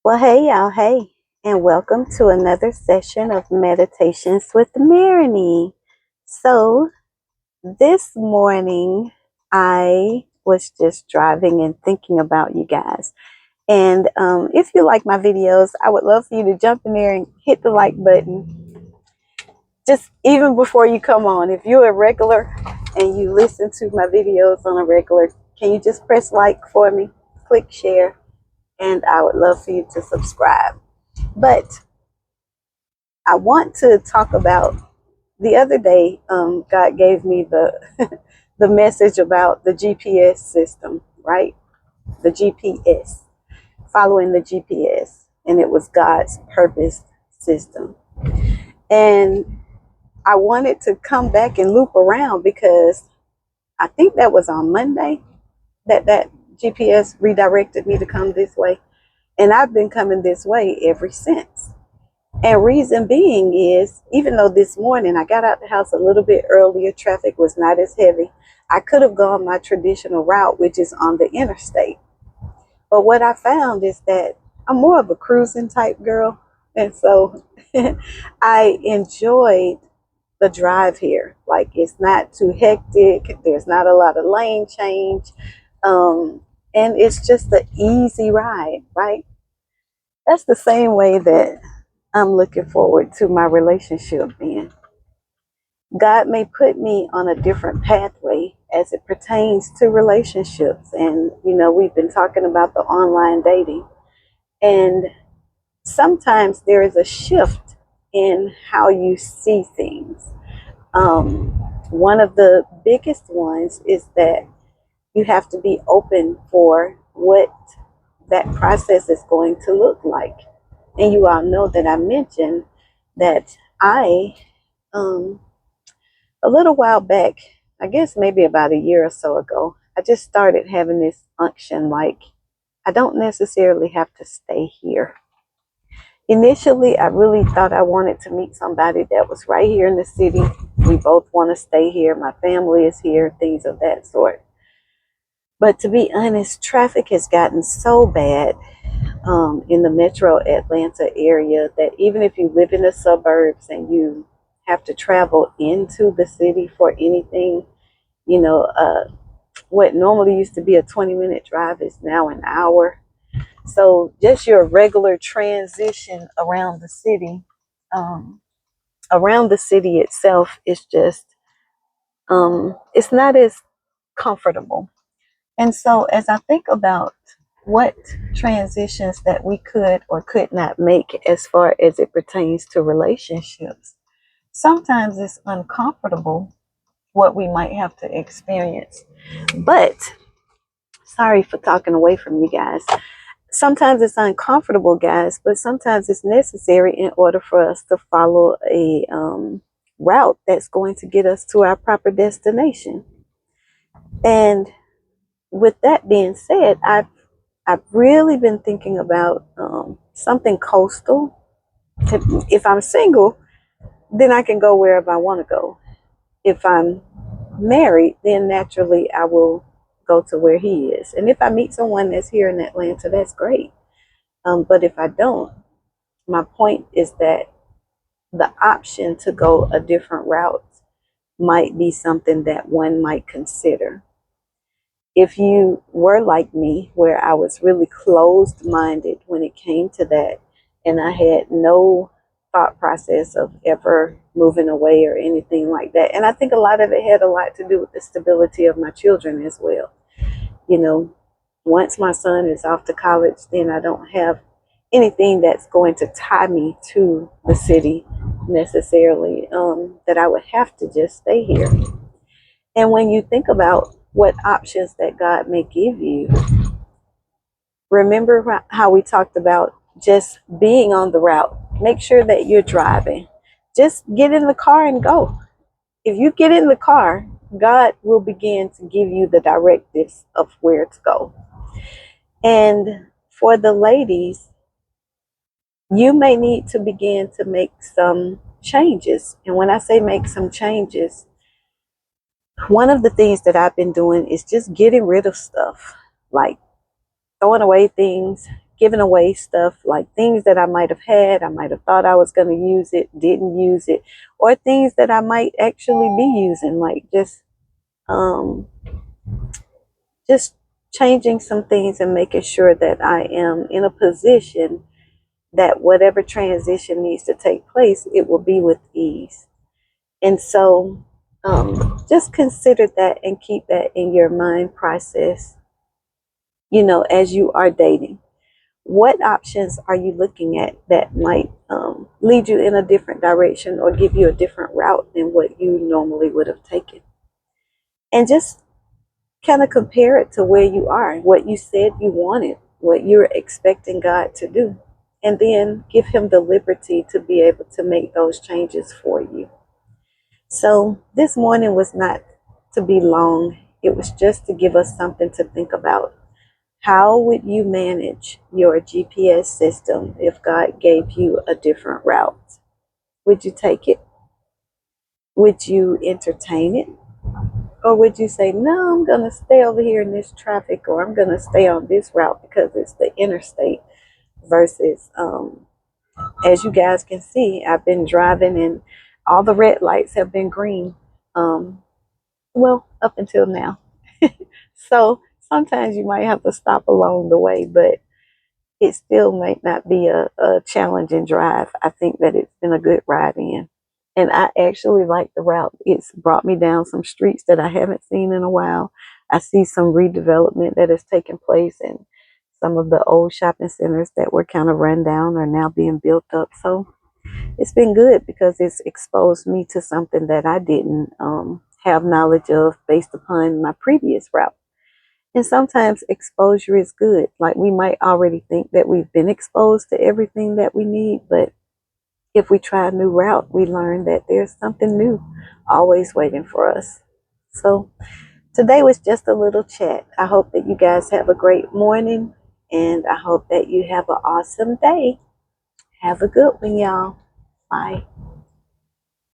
Well, hey, y'all, hey, and welcome to another session of Meditations with Marigny. So, this morning I was just driving and thinking about you guys. And if you like my videos, I would love for you to jump in there and hit the like button. Just even before you come on, if you're a regular and you listen to my videos on a regular, can you just press like for me? Click share, and I would love for you to subscribe. But I want to talk about the other day. God gave me the the message about the GPS system, right? The GPS, following the GPS, and it was God's purpose system. And I wanted to come back and loop around because I think that was on Monday that GPS redirected me to come this way, and I've been coming this way ever since. And reason being is, even though this morning I got out the house a little bit earlier, traffic was not as heavy, I could have gone my traditional route, which is on the interstate. But what I found is that I'm more of a cruising type girl. And so I enjoyed the drive here. Like, it's not too hectic. There's not a lot of lane change. And it's just an easy ride, right? That's the same way that I'm looking forward to my relationship being. God may put me on a different pathway as it pertains to relationships. And, we've been talking about the online dating. And sometimes there is a shift in how you see things. One of the biggest ones is that you have to be open for what that process is going to look like. And you all know that I mentioned that I, a little while back, I guess maybe about a year or so ago, I just started having this unction like, I don't necessarily have to stay here. Initially, I really thought I wanted to meet somebody that was right here in the city. We both want to stay here. My family is here, things of that sort. But to be honest, traffic has gotten so bad in the metro Atlanta area that even if you live in the suburbs and you have to travel into the city for anything, what normally used to be a 20-minute drive is now an hour. So just your regular transition around the city itself is just, it's not as comfortable. And so as I think about what transitions that we could or could not make as far as it pertains to relationships, sometimes it's uncomfortable what we might have to experience. But sorry for talking away from you guys. Sometimes it's uncomfortable, guys, but sometimes it's necessary in order for us to follow a route that's going to get us to our proper destination. And with that being said, I've really been thinking about something coastal. If I'm single, then I can go wherever I want to go. If I'm married, then naturally I will go to where he is. And if I meet someone that's here in Atlanta, that's great. But if I don't, my point is that the option to go a different route might be something that one might consider. If you were like me, where I was really closed-minded when it came to that, and I had no thought process of ever moving away or anything like that. And I think a lot of it had a lot to do with the stability of my children as well. Once my son is off to college, then I don't have anything that's going to tie me to the city necessarily, that I would have to just stay here. And when you think about what options that God may give you, remember how we talked about just being on the route. Make sure that you're driving. Just get in the car and go. If you get in the car, God will begin to give you the directives of where to go. And for the ladies, you may need to begin to make some changes. And when I say make some changes, one of the things that I've been doing is just getting rid of stuff, like throwing away things, giving away stuff, like things that I might have had. I might have thought I was going to use it, didn't use it, or things that I might actually be using, like um, just changing some things and making sure that I am in a position that whatever transition needs to take place, it will be with ease. And so just consider that and keep that in your mind process, as you are dating. What options are you looking at that might lead you in a different direction or give you a different route than what you normally would have taken? And just kind of compare it to where you are, what you said you wanted, what you're expecting God to do. And then give Him the liberty to be able to make those changes for you. So this morning was not to be long. It was just to give us something to think about. How would you manage your GPS system if God gave you a different route? Would you take it? Would you entertain it? Or would you say, no, I'm going to stay over here in this traffic, or I'm going to stay on this route because it's the interstate? Versus, as you guys can see, I've been driving and all the red lights have been green. Well, up until now. So sometimes you might have to stop along the way, but it still might not be a challenging drive. I think that it's been a good ride in. And I actually like the route. It's brought me down some streets that I haven't seen in a while. I see some redevelopment that has taken place, and some of the old shopping centers that were kind of run down are now being built up. So it's been good because it's exposed me to something that I didn't have knowledge of based upon my previous route. And sometimes exposure is good. Like, we might already think that we've been exposed to everything that we need, but if we try a new route, we learn that there's something new always waiting for us. So today was just a little chat. I hope that you guys have a great morning, and I hope that you have an awesome day. Have a good one, y'all. Bye.